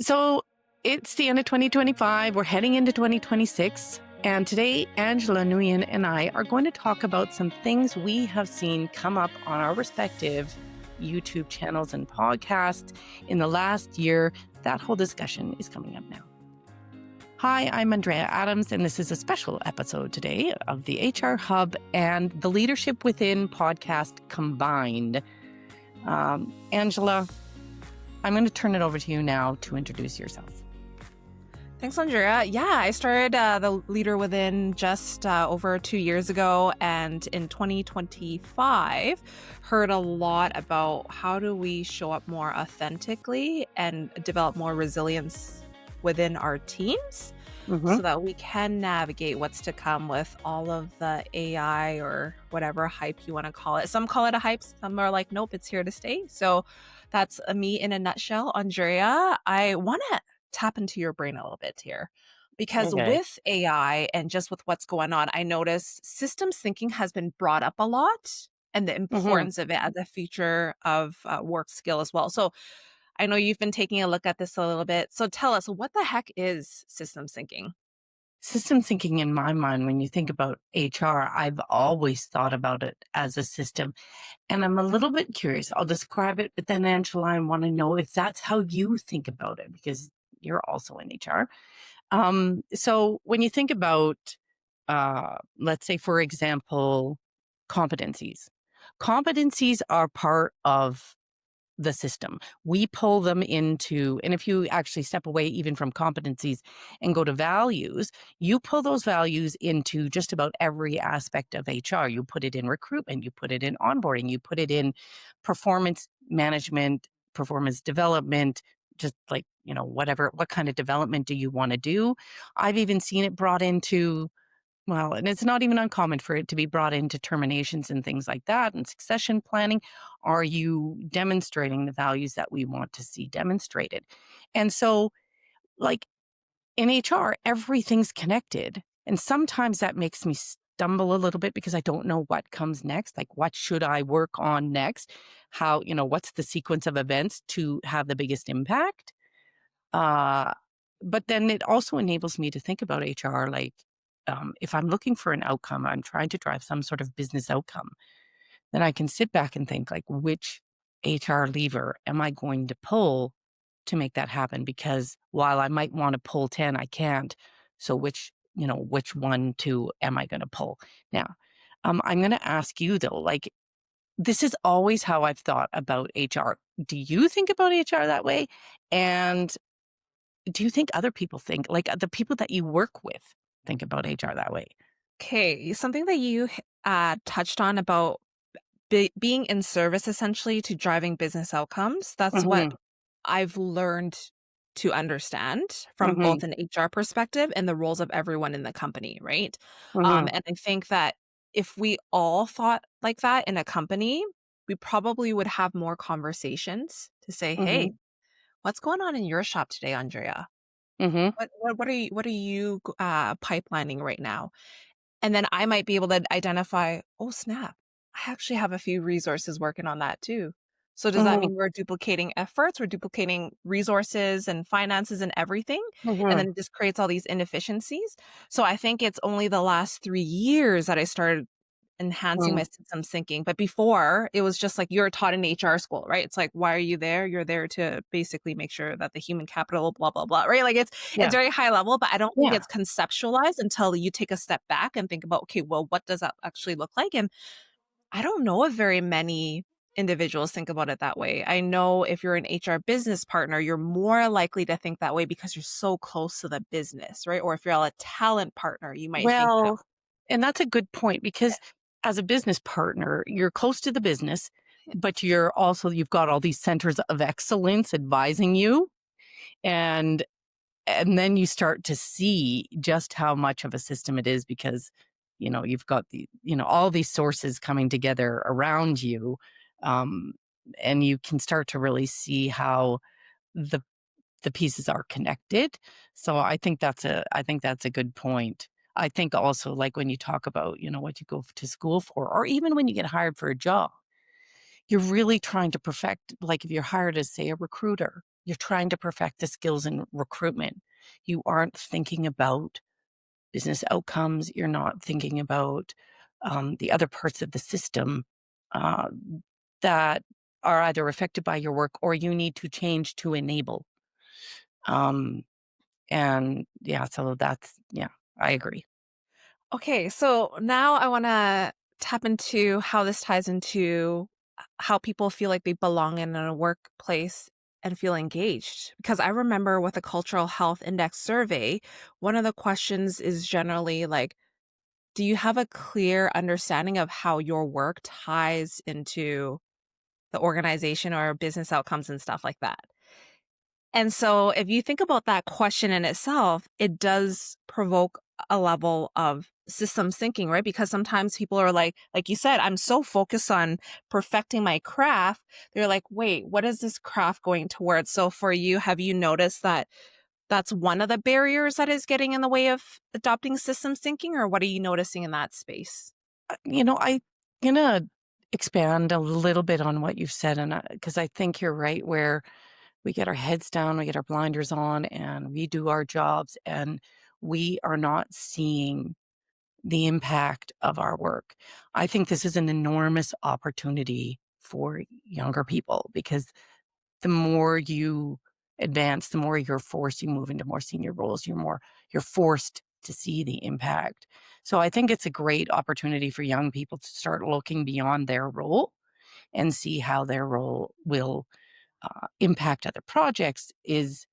So it's the end of 2025. We're heading into 2026. And today, Angela, Nguyen, and I are going to talk about some things we have seen come up on our respective YouTube channels and podcasts in the last year. That whole discussion is coming up now. Hi, I'm Andrea Adams, and this is a special episode today of the HR Hub and the Leadership Within podcast combined. Angela, I'm going to turn it over to you now to introduce yourself. Thanks, Andrea. Yeah, I started the Leader Within just over 2 years ago, and in 2025, heard a lot about how do we show up more authentically and develop more resilience within our teams so that we can navigate what's to come with all of the AI or whatever hype you want to call it. Some call it a hype. Some are like, nope, it's here to stay. So that's me in a nutshell. Andrea, I want to tap into your brain a little bit here because Okay. with AI and just with what's going on, I notice systems thinking has been brought up a lot and the importance of it as a feature of work skill as well. So I know you've been taking a look at this a little bit. So tell us, what the heck is systems thinking? System thinking, in my mind, when you think about HR, I've always thought about it as a system. And I'm a little bit curious. I'll describe it, but then, Angela, I want to know if that's how you think about it, because you're also in HR. So when you think about, let's say, for example, competencies, competencies are part of the system. We pull them into, and if you actually step away even from competencies and go to values, you pull those values into just about every aspect of HR. You put it in recruitment, you put it in onboarding, you put it in performance management, performance development, just like, whatever, what kind of development do you want to do? I've even seen it brought into, well, and it's not even uncommon for it to be brought into terminations and things like that and succession planning. Are you demonstrating the values that we want to see demonstrated? And so, like in HR, everything's connected. And sometimes that makes me stumble a little bit because I don't know what comes next. Like, what should I work on next? How, what's the sequence of events to have the biggest impact? Uh, but then it also enables me to think about HR like, if I'm looking for an outcome, I'm trying to drive some sort of business outcome, then I can sit back and think like, which HR lever am I going to pull to make that happen? Because while I might want to pull 10, I can't. So which one, two am I going to pull? Now, I'm going to ask you though, like, this is always how I've thought about HR. Do you think about HR that way? And do you think other people think, like, the people that you work with think about HR that way? Okay, something that you touched on about being in service essentially to driving business outcomes. That's what Mhm, I've learned to understand from mhm, both an HR perspective and the roles of everyone in the company, right? mhm, And I think that if we all thought like that in a company, we probably would have more conversations to say, "Hey, mhm, what's going on in your shop today, Andrea? mhm, What are you pipelining right now?" And then I might be able to identify, "Oh, snap. I actually have a few resources working on that too." So does that mhm, mean we're duplicating efforts? We're duplicating resources and finances and everything, and mhm, then it just creates all these inefficiencies? So I think it's only the last 3 years that I started enhancing my mhm, systems thinking, but before, it was just like you're taught in HR school, right? It's like, "Why are you there?" You're there to basically make sure that the human capital, blah, blah, blah, right? Like, it's yeah, very high level, but I don't think yeah. it's conceptualized until you take a step back and think about, "Okay, well, what does that actually look like?" And I don't know if very many individuals think about it that way. I know if you're an HR business partner, you're more likely to think that way because you're so close to the business, right? Or if you're a talent partner, you might think that. Well, and that's a good point because as a business partner, you're close to the business, but you've got all these centers of excellence advising you, and then you start to see just how much of a system it is because, you've got all these sources coming together around you. Um, and you can start to really see how the the pieces are connected. So I think that's a good point. I think also like when you talk about, what you go to school for, or even when you get hired for a job, you're really trying to perfect, like if you're hired as, say, a recruiter, you're trying to perfect the skills in recruitment. You aren't thinking about business outcomes. You're not thinking about the other parts of the system uh, that are either affected by your work or you need to change to enable. Um, and yeah, so yeah, I agree. Okay, so now I want to tap into how this ties into how people feel like they belong in a workplace and feel engaged. Because I remember with a cultural health index survey, one of the questions is generally like, do you have a clear understanding of how your work ties into the organization or business outcomes and stuff like that? And so if you think about that question in itself, it does provoke a level of systems thinking, right? Because sometimes people are like you said, I'm so focused on perfecting my craft. They're like, wait, what is this craft going towards? So for you, have you noticed that that's one of the barriers that is getting in the way of adopting systems thinking, or what are you noticing in that space? I gonna expand a little bit on what you've said, and because I think you're right, where we get our heads down, we get our blinders on, and we do our jobs, and we are not seeing the impact of our work. I think this is an enormous opportunity for younger people because the more you advance, the more you move into more senior roles, you're forced to see the impact. So I think it's a great opportunity for young people to start looking beyond their role and see how their role will impact other projects, is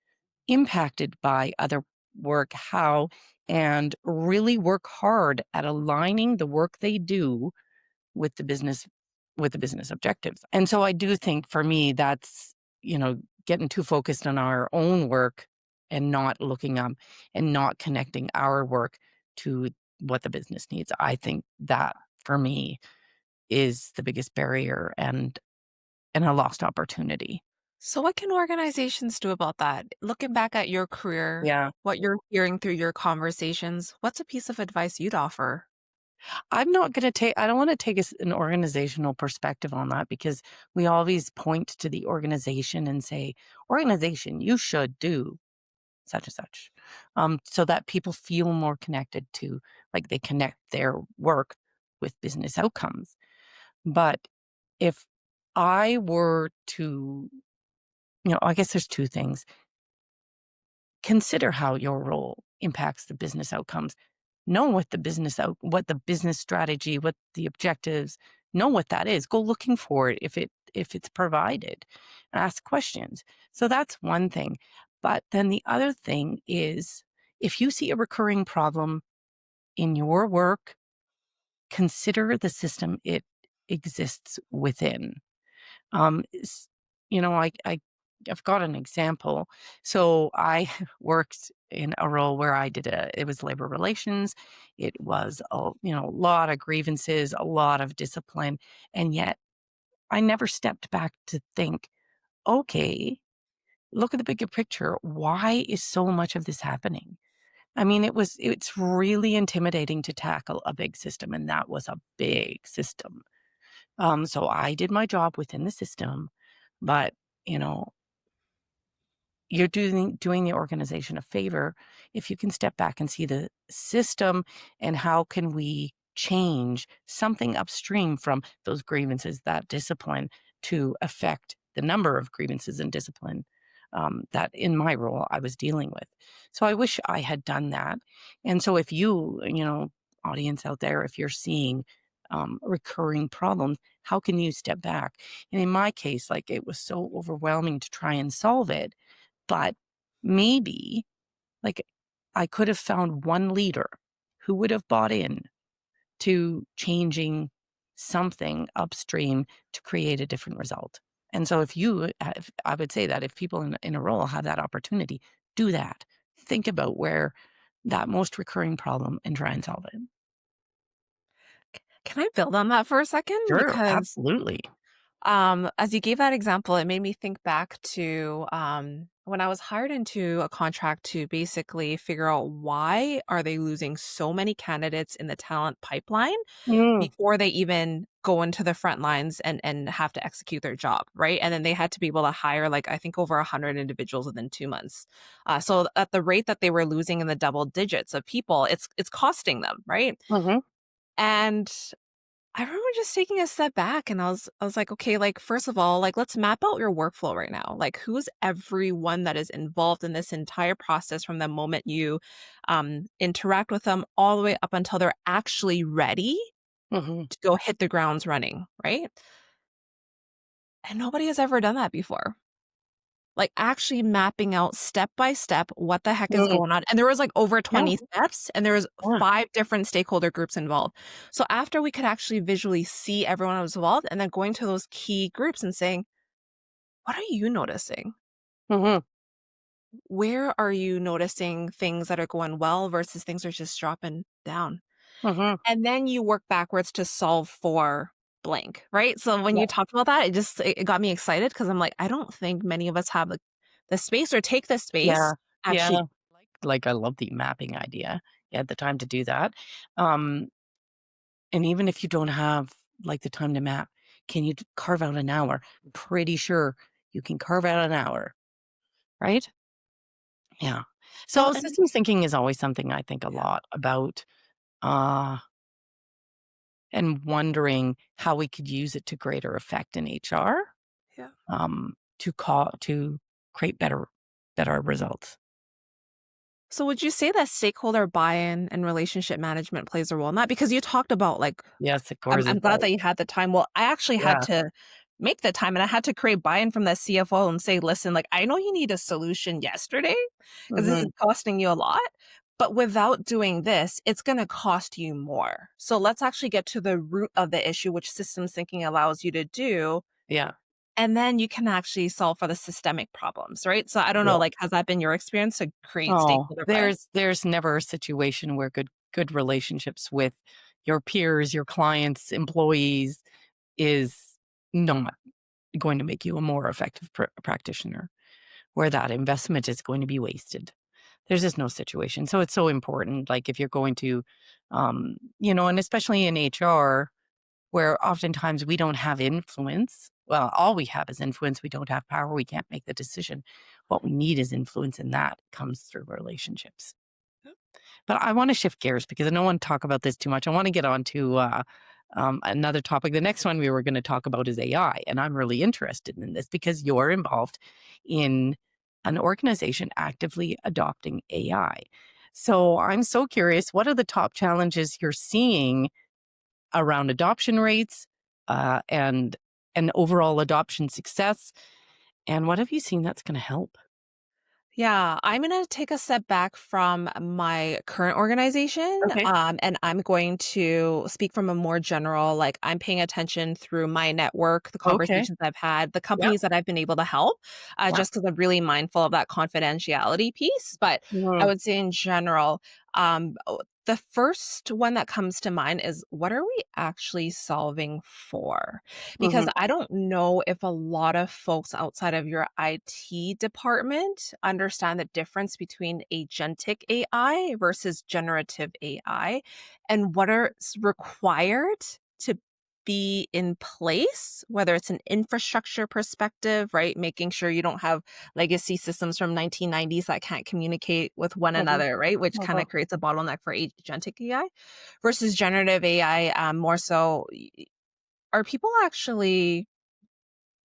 impacted by other work, how, and really work hard at aligning the work they do with the business objectives. And so I do think for me that's, getting too focused on our own work and not looking up and not connecting our work to what the business needs. I think that for me is the biggest barrier and a lost opportunity. So what can organizations do about that? Looking back at your career, Yeah. what you're hearing through your conversations, what's a piece of advice you'd offer? I don't wanna take an organizational perspective on that because we always point to the organization and say, "Organization, you should do such and such," so that people feel more connected to like, they connect their work with business outcomes. But if I were to I guess there's 2 things. Consider how your role impacts the business outcomes. Know what the business strategy, what the objectives, know what that is. Go looking for it if it's provided. Ask questions. So that's one thing. But then the other thing is if you see a recurring problem in your work, consider the system it exists within. S I've got an example. So I worked in a role where it was labor relations. It was a lot of grievances, a lot of discipline, and yet I never stepped back to think, "Okay, look at the bigger picture. Why is so much of this happening?" I mean, it's really intimidating to tackle a big system, and that was a big system. So I did my job within the system, but, you know, you're doing the organization a favor if you can step back and see the system and how can we change something upstream from those grievances, that discipline, to affect the number of grievances and discipline that in my role I was dealing with. So I wish I had done that. And so if audience out there, if you're seeing recurring problems, how can you step back? And in my case, like it was so overwhelming to try and solve it, but maybe, like, I could have found one leader who would have bought in to changing something upstream to create a different result. And so if I would say that if people in a role have that opportunity, do that. Think about where that most recurring problem and try and solve it. Can I build on that for a second? Sure, Because absolutely. As you gave that example, it made me think back to when I was hired into a contract to basically figure out why are they losing so many candidates in the talent pipeline Mm, before they even go into the front lines and have to execute their job, right? And then they had to be able to hire like I think over 100 individuals within 2 months. So at the rate that they were losing in the double digits of people, it's costing them, right? mhm, And I remember just taking a step back and I was like, "Okay, like, first of all, like, let's map out your workflow right now. Like, who's everyone that is involved in this entire process from the moment you, interact with them all the way up until they're actually ready mhm, to go hit the grounds running," right? And nobody has ever done that before. Like, actually mapping out step by step what the heck is mm. going on, and there was, like, over Yeah, 20 steps, and there was yeah, 5 different stakeholder groups involved. So after we could actually visually see everyone that was involved, and then going to those key groups and saying, "What are you noticing? mhm, Where are you noticing things that are going well versus things are just dropping down?" mhm, And then you work backwards to solve for blank, right? So when yeah, you talked about that, it got me excited because 'cause I'm like, I don't think many of us have the space or take the yeah, space yeah. actually. Like, I love the mapping idea. You had the time to do that. Um, and even if you don't have, like, the time to map, can you carve out an hour? Pretty sure you can carve out an hour, right? Yeah. Well, So and systems thinking is always something I think a yeah, lot about, uh, and wondering how we could use it to greater effect in HR, yeah. to create better results. So would you say that stakeholder buy-in and relationship management plays a role in that? Because you talked about like Yes, of I'm course I'm it glad does. that you had the time. Well, I actually had Yeah. to make the time and I had to create buy-in from the CFO and say, "Listen, like I know you need a solution yesterday because this is Mhm. costing you a lot, but without doing this, it's going to cost you more. So let's actually get to the root of the issue, which systems thinking allows you to do, Yeah. and then you can actually solve for the systemic problems, right?" So I don't know, Yeah. like has that been your experience to create Oh, stakeholder buy-in? there's never a situation where good relationships with your peers, your clients, employees is not going to make you a more effective practitioner, where that investment is going to be wasted. There's just no situation. So it's so important, like, if you're going to, and especially in HR, where oftentimes we don't have influence. Well, all we have is influence. We don't have power. We can't make the decision. What we need is influence, and that comes through relationships. But I want to shift gears because I don't want to talk about this too much. I want to get on to another topic. The next one we were going to talk about is AI. And I'm really interested in this because you're involved in an organization actively adopting AI. So I'm so curious, what are the top challenges you're seeing around adoption rates and overall adoption success? And what have you seen that's going to help? Yeah, I'm gonna take a step back from my current organization, Okay. and I'm going to speak from a more general, like I'm paying attention through my network, the Okay. conversations I've had, the Yeah. companies that I've been able to help, Yeah. just because I'm really mindful of that confidentiality piece. But I Mhm. would say in general, the first one that comes to mind is what are we actually solving for? Because Mhm. I don't know if a lot of folks outside of your IT department understand the difference between agentic AI versus generative AI and what is required to be in place, whether it's an infrastructure perspective, right? Making sure you don't have legacy systems from 1990s that can't communicate with one Mhm. another, right? Which kind Mhm. of creates a bottleneck for agentic AI versus generative AI. More so, are people actually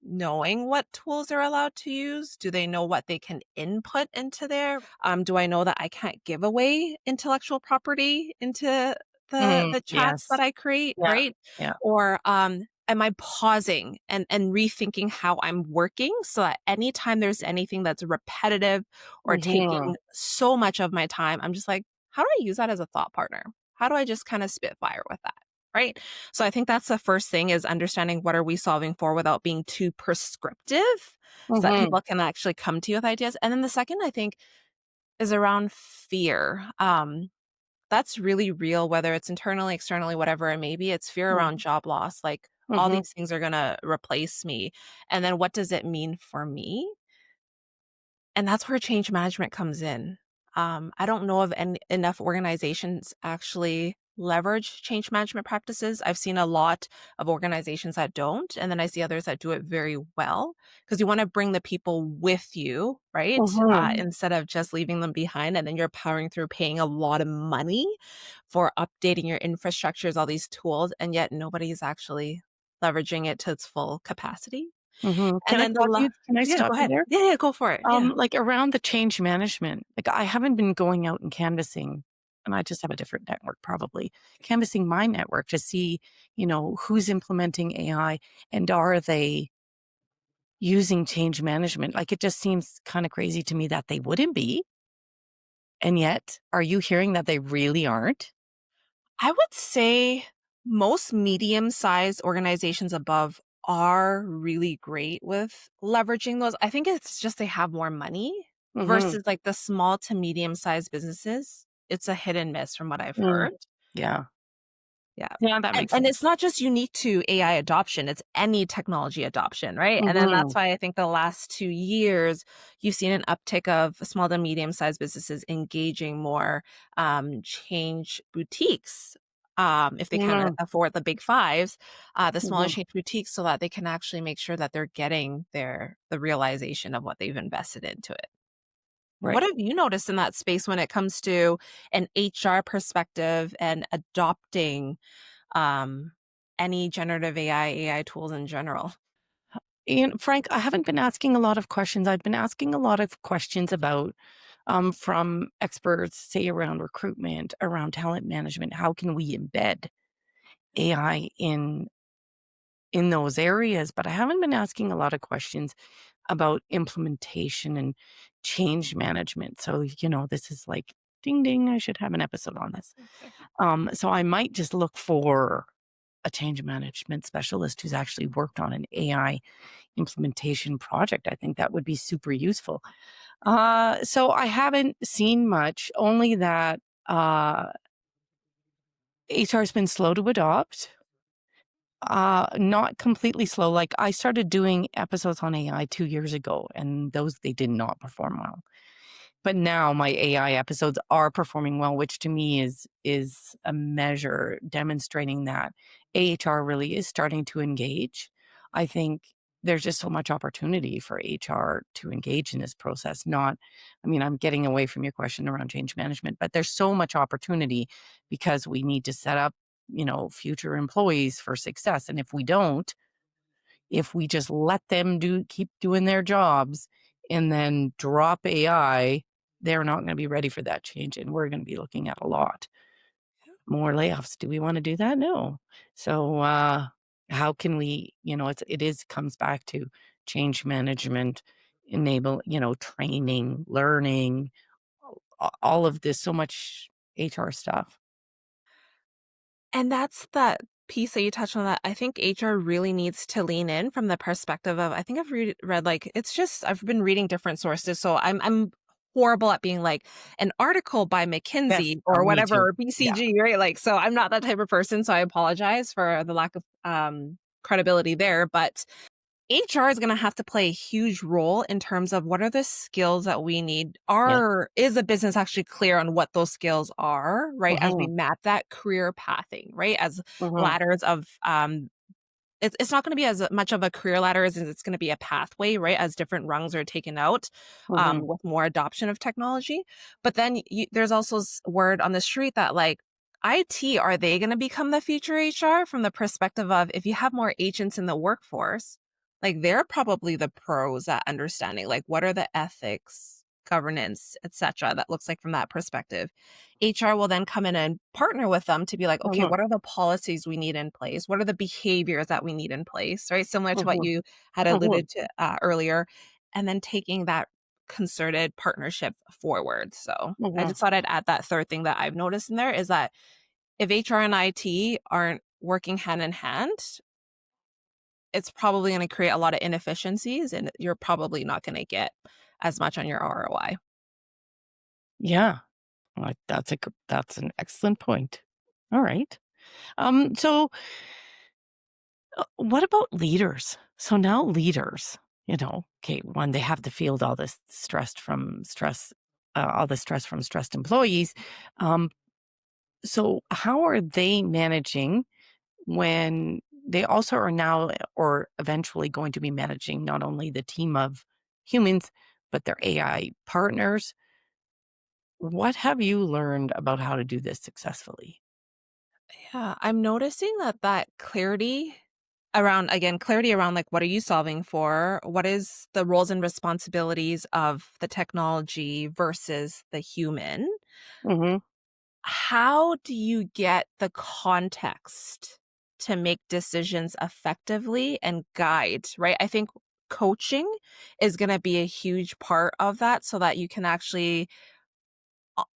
knowing what tools they're allowed to use? Do they know what they can input into there? Do I know that I can't give away intellectual property into Mm, the chats that yes. I create, Yeah. right? Yeah. Or am I pausing and rethinking how I'm working so that anytime there's anything that's repetitive or Mhm. taking so much of my time, I'm just like, how do I use that as a thought partner? How do I just kind of spitfire with that? Right. So I think that's the first thing is understanding what are we solving for without being too prescriptive so that Mhm. people can actually come to you with ideas. And then the second I think is around fear. That's really real, whether it's internally, externally, whatever it may be. It's fear around Mhm. job loss. Like, all Mhm. these things are gonna replace me, and then what does it mean for me? And that's where change management comes in. I don't know of enough organizations actually leverage change management practices. I've seen a lot of organizations that don't, and then I see others that do it very well because you want to bring the people with you, right? Mhm. Instead of just leaving them behind, and then you're powering through paying a lot of money for updating your infrastructures, all these tools, and yet nobody's actually leveraging it to its full capacity. Mhm. And then Can I yeah, stop go you ahead. there? Yeah, yeah, go for it. Yeah. Like, around the change management, like, I haven't been going out and canvassing, and I just have a different network probably, canvassing my network to see, who's implementing AI and are they using change management. Like, it just seems kinda crazy to me that they wouldn't be, and yet, are you hearing that they really aren't? I would say most medium-sized organizations above are really great with leveraging those. I think it's just they have more money Mhm. versus, like, the small to medium-sized businesses. It's a hit and miss from what I've Mm. heard. Yeah. Yeah. Yeah, that makes And it's sense. not just unique to AI adoption, it's any technology adoption, right? And then that's Mhm. why I think the last 2 years, you've seen an uptick of small to medium-sized businesses engaging more, change boutiques, if they can't Mm. afford the big fives, the smaller Mhm. change boutiques so that they can actually make sure that they're getting the realization of what they've invested into it. What Right. have you noticed in that space when it comes to an HR perspective and adopting um, any generative AI tools in general? And Frank, I haven't been asking a lot of questions. I've been asking a lot of questions about from experts, say around recruitment, around talent management. How can we embed AI in those areas? But I haven't been asking a lot of questions about implementation and change management. So, this is like ding ding, I should have an episode on this. So I might just look for a change management specialist who's actually worked on an AI implementation project. I think that would be super useful. So I haven't seen much, only that HR has been slow to adopt. Not completely slow. Like, I started doing episodes on AI 2 years ago, and those they did not perform well. But now my AI episodes are performing well, which to me is a measure demonstrating that AHR really is starting to engage. I think there's just so much opportunity for HR to engage in this process. I'm getting away from your question around change management, but there's so much opportunity because we need to set up, future employees for success. And if we don't, if we just let them keep doing their jobs and then drop AI, they're not gonna be ready for that change, and we're gonna be looking at a lot more layoffs. Do we wanna do that? No. So, how can we it is comes back to change management, training, learning, all of this, so much HR stuff. And that's that piece that you touched on that I think HR really needs to lean in from the perspective of I think I've read like it's just I've been reading different sources, so I'm horrible at being like an article by Yes. McKinsey Oh, or me whatever too. or Yeah. BCG, right? Like so I'm not that type of person, so I apologize for the lack of credibility there, but HR is gonna have to play a huge role in terms of what are the skills that we need. Yeah. Is the business actually clear on what those skills are, right? As we Mhm. map that career pathing, right? As Mhm. ladders of it's not gonna be as much of a career ladder as it's gonna be a pathway, right? As different rungs are taken out, Mhm. with more adoption of technology. But then there's also word on the street that like IT, are they gonna become the future HR from the perspective of if you have more agents in the workforce, like they're probably the pros at understanding like what are the ethics, governance, etc. that looks like from that perspective. HR will then come in and partner with them to be like, okay, Mhm. what are the policies we need in place? What are the behaviors that we need in place? Right. Similar to what Mhm. you had Mhm. alluded to earlier. And then taking that concerted partnership forward. So I Mhm. just thought I'd add that third thing that I've noticed in there is that if HR and IT aren't working hand in hand, it's probably going to create a lot of inefficiencies and you're probably not going to get as much on your ROI. Yeah. That's an excellent point. All right. So What about leaders? So now leaders, okay, one, they have to field all the stress from stressed employees. Um, so how are they managing when they also are now or eventually going to be managing not only the team of humans, but their AI partners? What have you learned about how to do this successfully? Yeah, I'm noticing that clarity around, again, clarity around like what are you solving for? What is the roles and responsibilities of the technology versus the human? Hmm. How do you get the context to make decisions effectively and guide, right? I think coaching is going to be a huge part of that so that you can actually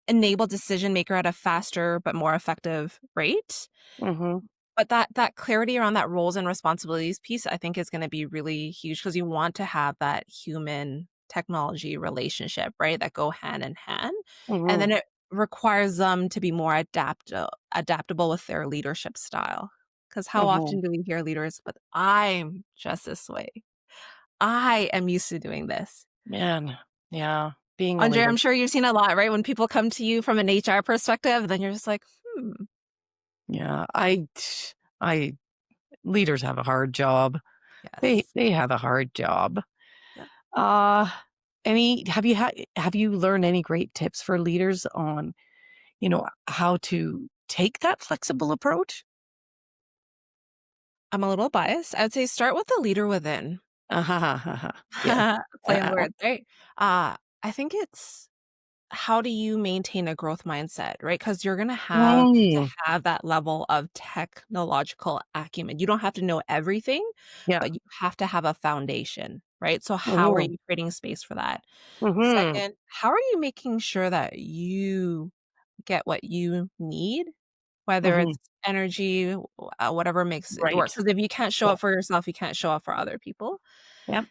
enable decision maker at a faster but more effective rate. Hmm. But that clarity around that roles and responsibilities piece, I think is gonna be really huge because you want to have that human technology relationship, right? That go hand in hand. And Hmm. then it requires them to be more adaptable with their leadership style. Because how Hmm. often do we hear leaders, "But I'm just this way. I am used to doing this." Man, yeah, being a Andre, leader. I'm sure you've seen a lot, right? When people come to you from an HR perspective, then you're just like, "Hmm, Yeah, I leaders have a hard job. They yes." they have a hard job. Yep. Uh, have you learned any great tips for leaders on, how to take that flexible approach? I'm a little biased. I would say start with the leader within. Yes. Play on words, right? I think it's how do you maintain a growth mindset, right? Because you're gonna have to Mm, have that level of technological acumen. You don't have to know everything, yeah. but you have to have a foundation, right? So how are Mhm, you creating space for that? mhm, Second, how are you making sure that you get what you need, whether mhm. it's energy, whatever makes it work? Right. Because if you can't show Yeah. up for yourself, you can't show up for other people. Yep.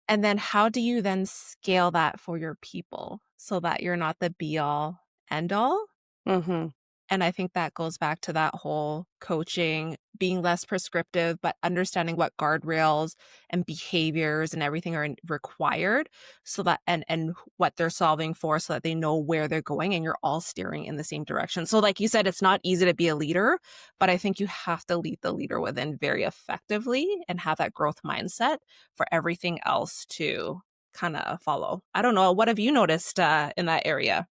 And then how do you then scale that for your people so that you're not the be all end all? Mhm, And I think that goes back to that whole coaching, being less prescriptive, but understanding what guardrails and behaviors and everything are required so that and what they're solving for so that they know where they're going and you're all steering in the same direction. So like you said, it's not easy to be a leader, but I think you have to lead the leader within very effectively and have that growth mindset for everything else to kind of follow. I don't know. What have you noticed in that area?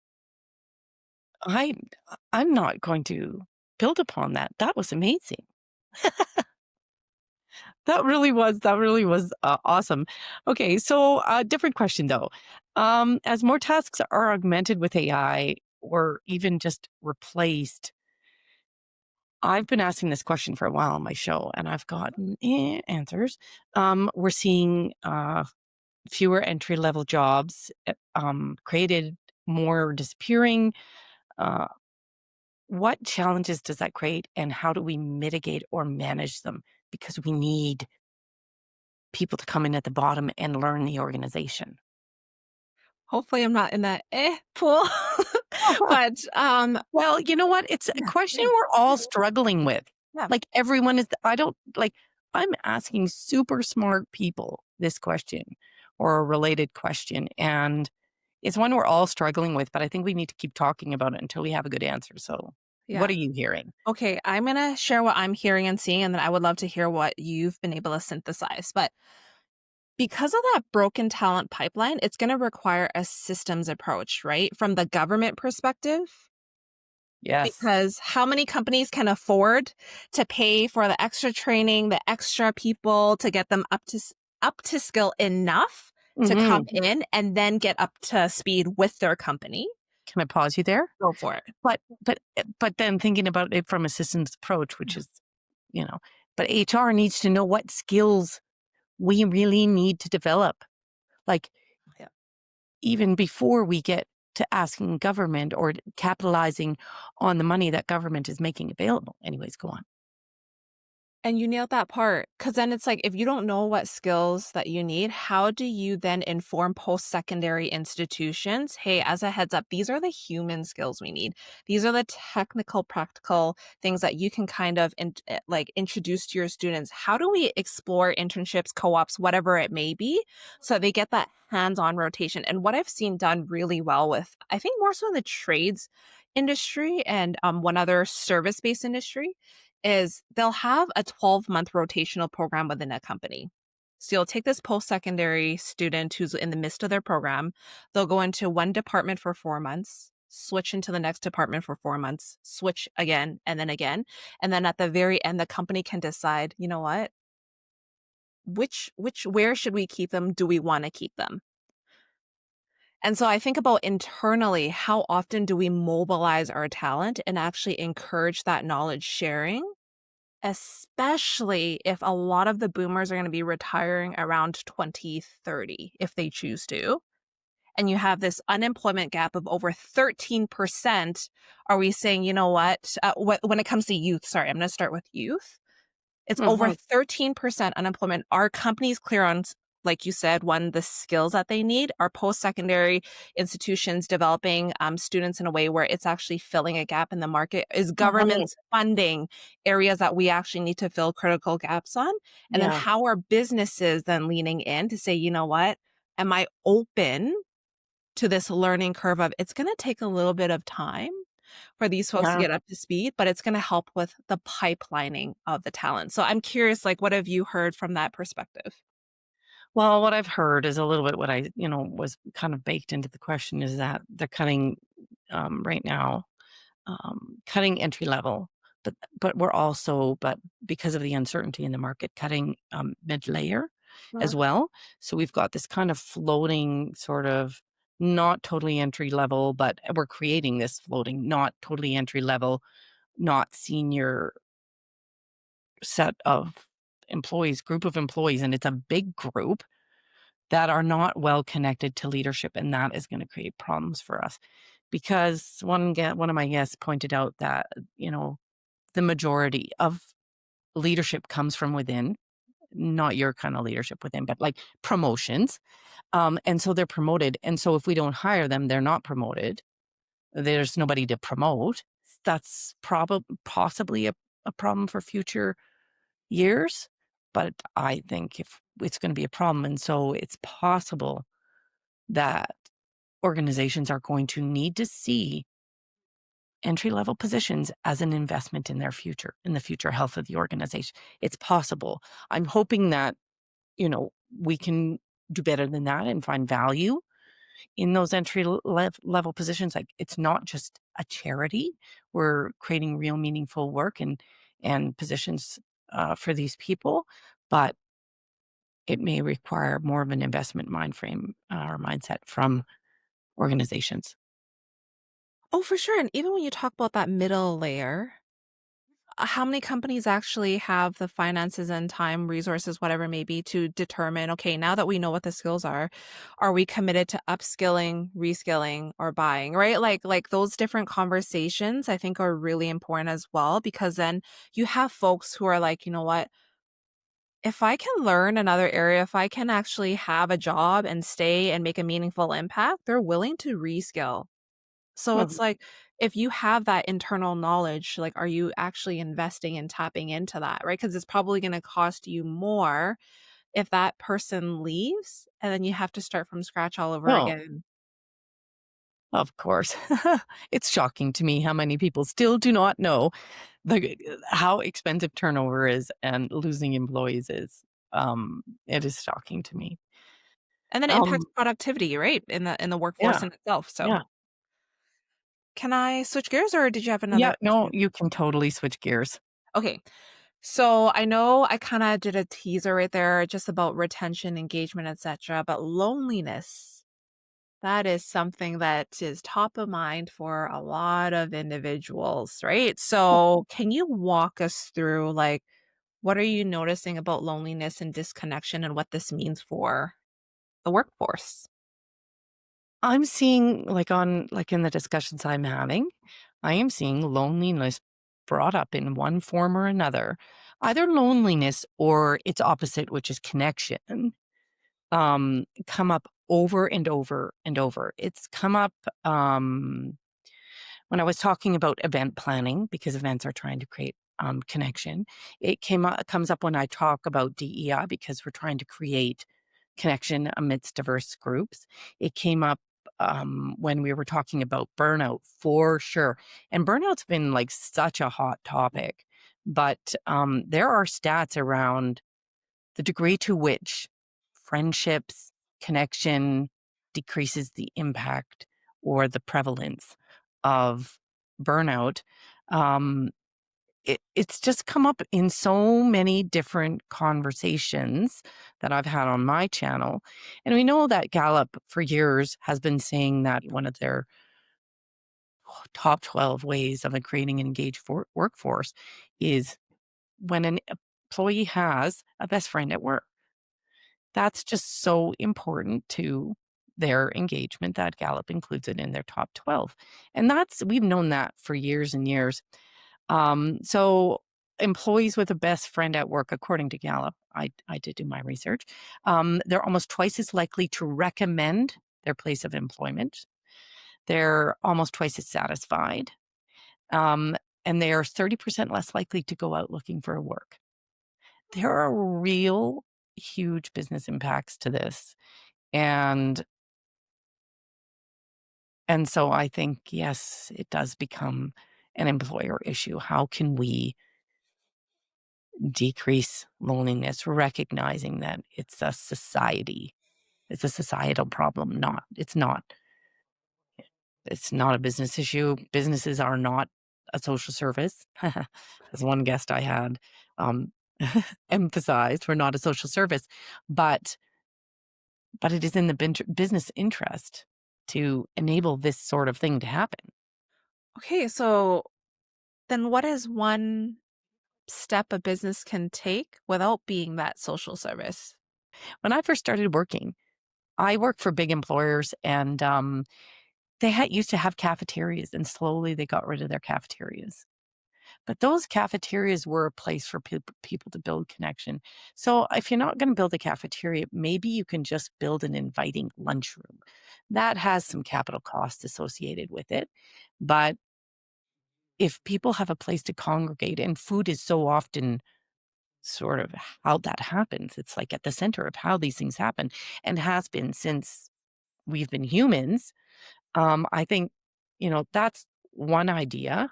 I I'm not going to build upon that. That was amazing. That really was, awesome. Okay, so, different question, though. As more tasks are augmented with AI or even just replaced, I've been asking this question for a while on my show, and I've gotten, answers. We're seeing, fewer entry-level jobs, created, more disappearing. Uh, what challenges does that create, and how do we mitigate or manage them? Because we need people to come in at the bottom and learn the organization. Hopefully, I'm not in that pool. But, Well, you know what? It's a yeah, question yeah, we're all struggling with. yeah. Like everyone is, I don't like, I'm asking super smart people this question or a related question. And it's one we're all struggling with, but I think we need to keep talking about it until we have a good answer. So, what Yeah. are you hearing? Okay, I'm gonna share what I'm hearing and seeing, and then I would love to hear what you've been able to synthesize. But because of that broken talent pipeline, it's gonna require a systems approach, right? From the government perspective, Yes. because how many companies can afford to pay for the extra training, the extra people to get them up to skill enough to come Hmm. in and then get up to speed with their company? Can I pause you there? Go for it. But then thinking about it from a systems approach, which is, you know, but HR needs to know what skills we really need to develop. Like Yeah. even before we get to asking government or capitalizing on the money that government is making available. Anyways, go on. And you nailed that part, because then it's like, if you don't know what skills that you need, how do you then inform post-secondary institutions, "Hey, as a heads up, these are the human skills we need. These are the technical, practical things that you can kind of like, introduce to your students. How do we explore internships, co-ops, whatever it may be, so they get that hands-on rotation?" And what I've seen done really well with, I think more so in the trades industry and, one other service-based industry, is they'll have a 12-month rotational program within a company. So you'll take this post-secondary student who's in the midst of their program, they'll go into one department for 4 months, switch into the next department for 4 months, switch again, and then at the very end, the company can decide, "You know what? Where should we keep them? Do we wanna keep them?" And so I think about internally, how often do we mobilize our talent and actually encourage that knowledge sharing? Especially if a lot of the boomers are gonna be retiring around 2030, if they choose to, and you have this unemployment gap of over 13%, are we saying, "You know what?" When it comes to youth, sorry, I'm gonna start with youth. It's over Mhm. 13% unemployment. Are companies clear on, like you said, one, the skills that they need? Are post-secondary institutions developing, students in a way where it's actually filling a gap in the market? Is Mhm. governments funding areas that we actually need to fill critical gaps on? And then Yeah. how are businesses then leaning in to say, "You know what? Am I open to this learning curve of it's gonna take a little bit of time for these folks to Yeah. get up to speed, but it's gonna help with the pipelining of the talent." So I'm curious, like, what have you heard from that perspective? Well, what I've heard is a little bit what was kind of baked into the question is that they're cutting, right now, cutting entry level, but we're also but because of the uncertainty in the market, cutting, mid-layer Uh-huh. as well. So we've got this kind of floating sort of not totally entry level, but we're creating this floating, not totally entry level, not senior set of employees, group of employees, and it's a big group that are not well connected to leadership, and that is gonna create problems for us. Because one of my guests pointed out that, the majority of leadership comes from within, not your kind of leadership within, but, like, promotions, and so they're promoted, and so if we don't hire them, they're not promoted. There's nobody to promote. That's possibly a problem for future years, but I think if it's gonna be a problem, and so it's possible that organizations are going to need to see entry level positions as an investment in their future, in the future health of the organization. It's possible. I'm hoping that, we can do better than that and find value in those level positions. Like it's not just a charity. We're creating real meaningful work and positions for these people, but it may require more of an investment mind frame or mindset from organizations. Oh, for sure, and even when you talk about that middle layer, how many companies actually have the finances and time, resources, whatever it may be, to determine, "Okay, now that we know what the skills are we committed to upskilling, reskilling, or buying?" Right? Like those different conversations I think are really important as well, because then you have folks who are like, "You know what? If I can learn another area, if I can actually have a job and stay and make a meaningful impact," they're willing to reskill. So it's Mhm. like, if you have that internal knowledge, like, are you actually investing and tapping into that, right? Because it's probably gonna cost you more if that person leaves, and then you have to start from scratch all over Oh, again. of course. It's shocking to me how many people still do not know how expensive turnover is and losing employees is. It is shocking to me. And then it impacts Um, productivity, right? In the workforce yeah, in itself, so yeah. can I switch gears, or did you have another Yeah, no, question? you can totally switch gears. Okay. So I know I kinda did a teaser right there just about retention, engagement, etcetera, but loneliness, that is something that is top of mind for a lot of individuals, right? So can you walk us through, like, what are you noticing about loneliness and disconnection and what this means for the workforce? I'm seeing like in the discussions I'm having, I am seeing loneliness brought up in one form or another. Either loneliness or its opposite, which is connection, come up over and over and over. It's come up when I was talking about event planning, because events are trying to create connection. Comes up when I talk about DEI, because we're trying to create connection amidst diverse groups. It came up when we were talking about burnout, for sure. And burnout's been like such a hot topic, but there are stats around the degree to which friendships, connection decreases the impact or the prevalence of burnout. Um, it's just come up in so many different conversations that I've had on my channel. And we know that Gallup for years has been saying that one of their top 12 ways of creating an engaged workforce is when an employee has a best friend at work. That's just so important to their engagement that Gallup includes it in their top 12. And we've known that for years and years. So employees with a best friend at work, according to Gallup, I did do my research, they're almost twice as likely to recommend their place of employment. They're almost twice as satisfied. Um, and they are 30% less likely to go out looking for work. There are real huge business impacts to this. And and so I think, yes, it does become an employer issue. How can we decrease loneliness, recognizing that it's a societal problem, it's not a business issue. Businesses are not a social service. As one guest I had um, emphasized, we're not a social service, but it is in the business interest to enable this sort of thing to happen. Okay, so then what is one step a business can take without being that social service? When I first started working, I worked for big employers, and they used to have cafeterias, and slowly they got rid of their cafeterias. But those cafeterias were a place for people to build connection. So if you're not going to build a cafeteria, maybe you can just build an inviting lunchroom. That has some capital costs associated with it. But if people have a place to congregate, and food is so often sort of how that happens, it's like at the center of how these things happen and has been since we've been humans. I think, that's one idea.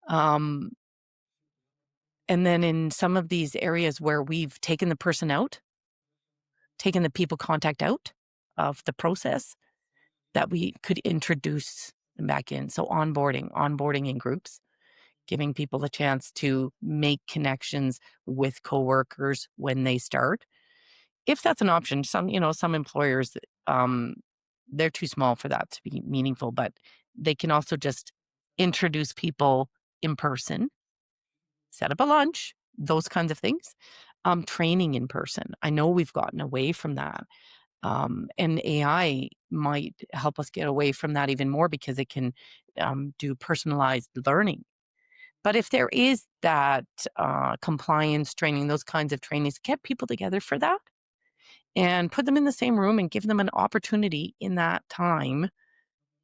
Um, and then in some of these areas where we've taken the person out, taken the people contact out of the process, that we could introduce them back in. So onboarding in groups, giving people a chance to make connections with coworkers when they start. If that's an option, some employers, um, they're too small for that to be meaningful, but they can also just introduce people in person, set up a lunch, those kinds of things. Training in person. I know we've gotten away from that. And AI might help us get away from that even more because it can do personalized learning. But if there is that compliance training, those kinds of trainings, get people together for that and put them in the same room and give them an opportunity in that time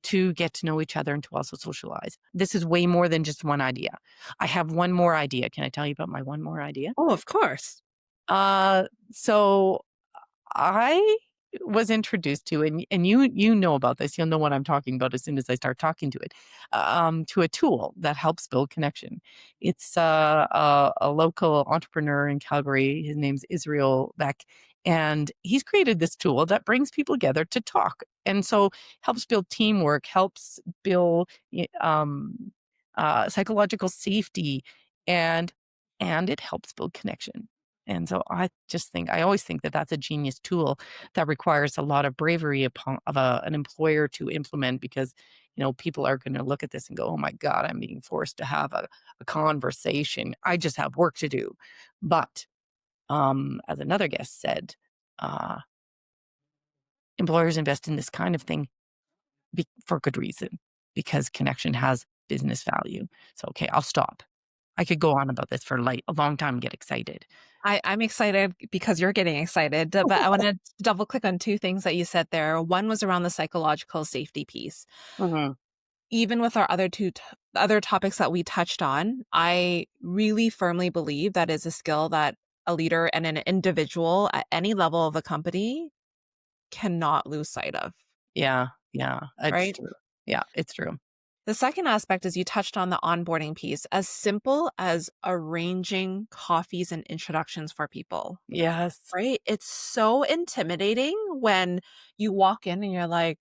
to get to know each other and to also socialize. This is way more than just one idea. I have one more idea. Can I tell you about my one more idea? Oh, of course. So I was introduced to, and you know about this. You'll know what I'm talking about as soon as I start talking to a tool that helps build connection. It's a local entrepreneur in Calgary. His name's Israel Beck, and he's created this tool that brings people together to talk, and so helps build teamwork, helps build psychological safety, and it helps build connection. And so I always think that that's a genius tool that requires a lot of bravery of an employer to implement, because, people are going to look at this and go, oh my God, I'm being forced to have a conversation. I just have work to do. But as another guest said, uh, employers invest in this kind of thing for good reason, because connection has business value. So, okay, I'll stop. I could go on about this for like a long time and get excited. I'm excited because you're getting excited, but I want to double click on two things that you said there. One was around the psychological safety piece. Mhm. Even with our other topics that we touched on, I really firmly believe that is a skill that a leader and an individual at any level of a company cannot lose sight of, Yeah, yeah, it's right? true. Yeah, it's true. The second aspect is you touched on the onboarding piece, as simple as arranging coffees and introductions for people, Yes. right? It's so intimidating when you walk in and you're like,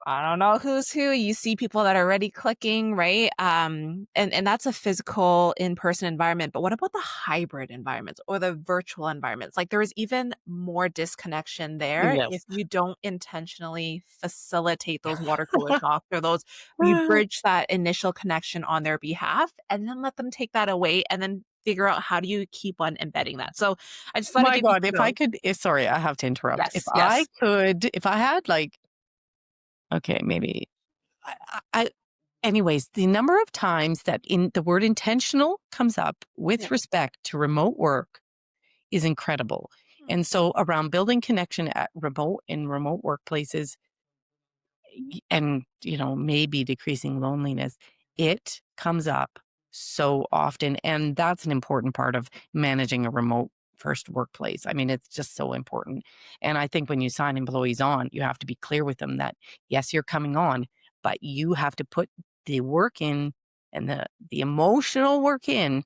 I don't know who's who. You see people that are already clicking, right? And that's a physical in-person environment. But what about the hybrid environments or the virtual environments? Like there is even more disconnection there if Yes. you don't intentionally facilitate those water cooler talks or those you bridge that initial connection on their behalf and then let them take that away and then figure out how do you keep on embedding that. So I just thought to My give you God, if I kudos. could sorry, I have to interrupt. Yes, yes. If I had like okay, maybe I anyways, the number of times that in the word intentional comes up with Yes. respect to remote work is incredible. And so around building connection at remote workplaces and, maybe decreasing loneliness, it comes up so often. And that's an important part of managing a remote first workplace. I mean, it's just so important. And I think when you sign employees on, you have to be clear with them that, yes, you're coming on, but you have to put the work in and the emotional work in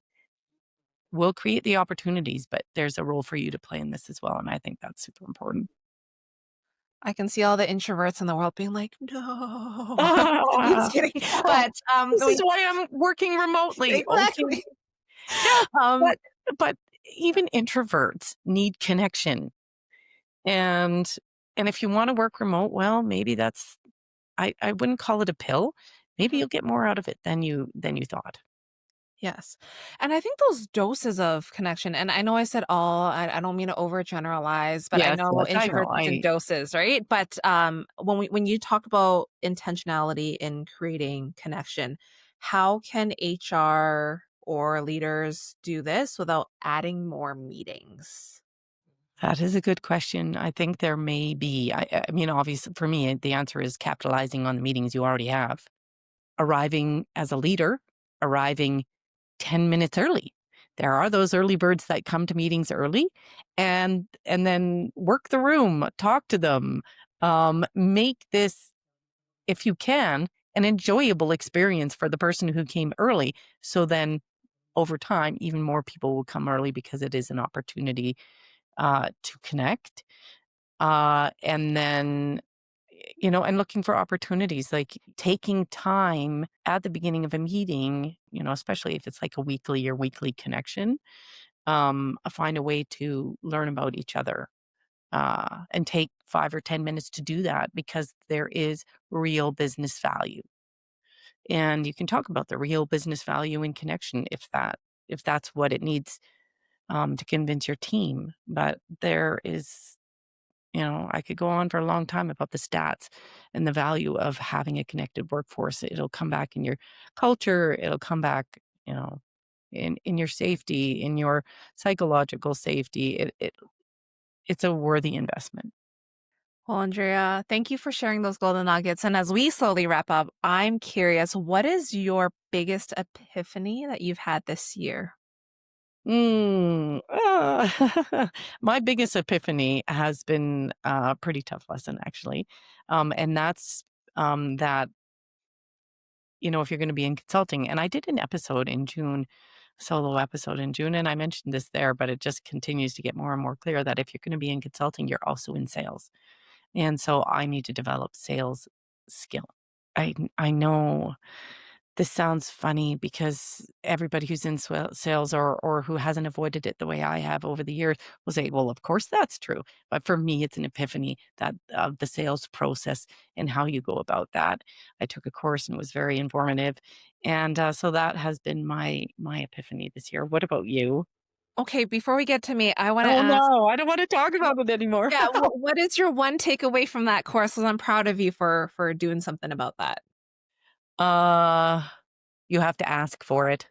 will create the opportunities, but there's a role for you to play in this as well. And I think that's super important. I can see all the introverts in the world being like, "No." I'm just Ah, kidding. oh, But, this is going why I'm working remotely. Okay. exactly. Yeah, Um, but even introverts need connection. And and if you wanna work remote, well, maybe that's I wouldn't call it a pill. Maybe mhm, you'll get more out of it than you thought. yes. And I think those doses of connection and I know I said all, I don't mean to overgeneralize, but I Yes, know yes, I introverts know. it's in doses, right? But, when you talk about intentionality in creating connection, how can HR or leaders do this without adding more meetings? That is a good question. I think there may be I mean, obviously, for me, the answer is capitalizing on the meetings you already have. Arriving as a leader, arriving 10 minutes early. There are those early birds that come to meetings early and then work the room, talk to them, make this, if you can, an enjoyable experience for the person who came early. So then over time, even more people will come early because it is an opportunity to connect. And then and looking for opportunities, like taking time at the beginning of a meeting, especially if it's like a weekly connection, find a way to learn about each other and take 5 or 10 minutes to do that because there is real business value. And you can talk about the real business value in connection if that's what it needs to convince your team. But there is I could go on for a long time about the stats and the value of having a connected workforce. It'll come back in your culture. It'll come back, in your safety, in your psychological safety. It's a worthy investment. Well, Andrea, thank you for sharing those golden nuggets. And as we slowly wrap up, I'm curious, what is your biggest epiphany that you've had this year? My biggest epiphany has been a pretty tough lesson, actually. And that's that if you're going to be in consulting. And I did an episode in June, solo episode in June, and I mentioned this there, but it just continues to get more and more clear that if you're going to be in consulting, you're also in sales. And so I need to develop sales skill. I know this sounds funny because everybody who's in sales or who hasn't avoided it the way I have over the years will say, "Well, of course that's true." But for me, it's an epiphany that of the sales process and how you go about that. I took a course and it was very informative, and so that has been my epiphany this year. What about you? Okay, before we get to me, I want to Oh ask, no, I don't want to talk about it anymore. yeah, what is your one takeaway from that course? 'Cause I'm proud of you for doing something about that. uh, you have to ask for it.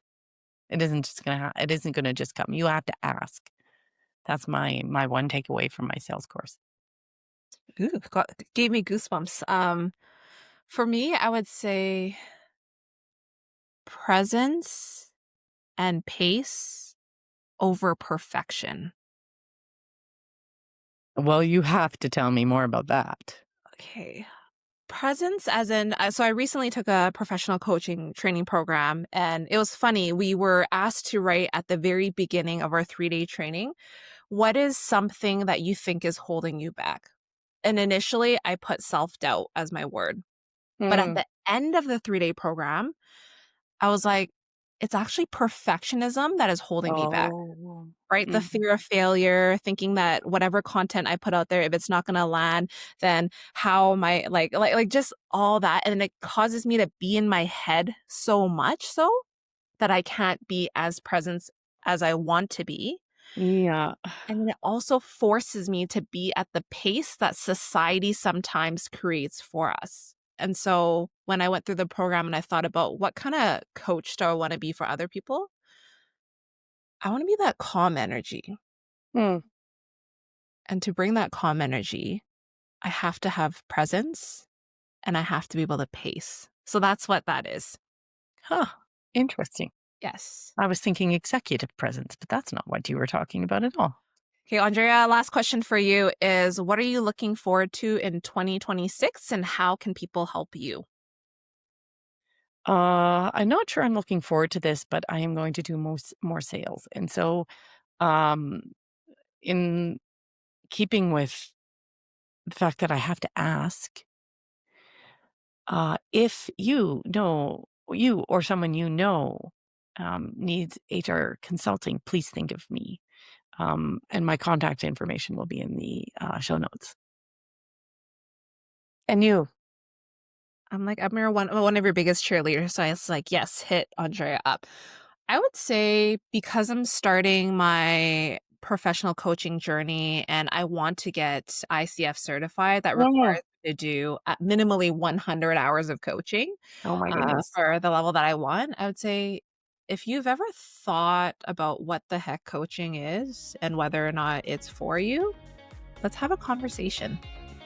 It isn't just gonna it isn't gonna just come. You have to ask. That's my one takeaway from my sales course. Ooh, gave me goosebumps. For me, I would say presence and pace over perfection. Well, you have to tell me more about that. Okay. Presence as in so I recently took a professional coaching training program, and it was funny. We were asked to write at the very beginning of our 3-day training, what is something that you think is holding you back? And initially, I put self-doubt as my word. But at Mm. the end of the 3-day program, I was like, it's actually perfectionism that is holding me back. Oh. Right? The Mhm. fear of failure, thinking that whatever content I put out there, if it's not gonna land, then how am I like just all that, and it causes me to be in my head so much so that I can't be as present as I want to be, Yeah. and then it also forces me to be at the pace that society sometimes creates for us. And so when I went through the program and I thought about what kinda coach do I wanna be for other people, I wanna be that calm energy. Mm. And to bring that calm energy, I have to have presence and I have to be able to pace. So that's what that is. Huh. Interesting. Yes. I was thinking executive presence, but that's not what you were talking about at all. Okay, Andrea, last question for you is what are you looking forward to in 2026 and how can people help you? I'm not sure I'm looking forward to this, but I am going to do more sales. And so, um, in keeping with the fact that I have to ask, if you or someone needs HR consulting, please think of me. And my contact information will be in the show notes. And you? I'm one of your biggest cheerleaders. So I was like, yes, hit Andrea up. I would say because I'm starting my professional coaching journey and I want to get ICF certified, that Yeah. requires me to do minimally 100 hours of coaching Oh my goodness. for the level that I want. I would say if you've ever thought about what the heck coaching is and whether or not it's for you, let's have a conversation.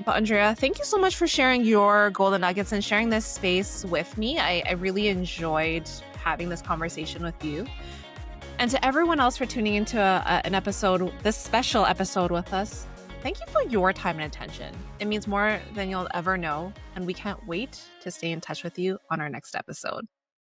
But Andrea, thank you so much for sharing your golden nuggets and sharing this space with me. I really enjoyed having this conversation with you. And to everyone else for tuning into an episode, this special episode with us, thank you for your time and attention. It means more than you'll ever know. And we can't wait to stay in touch with you on our next episode.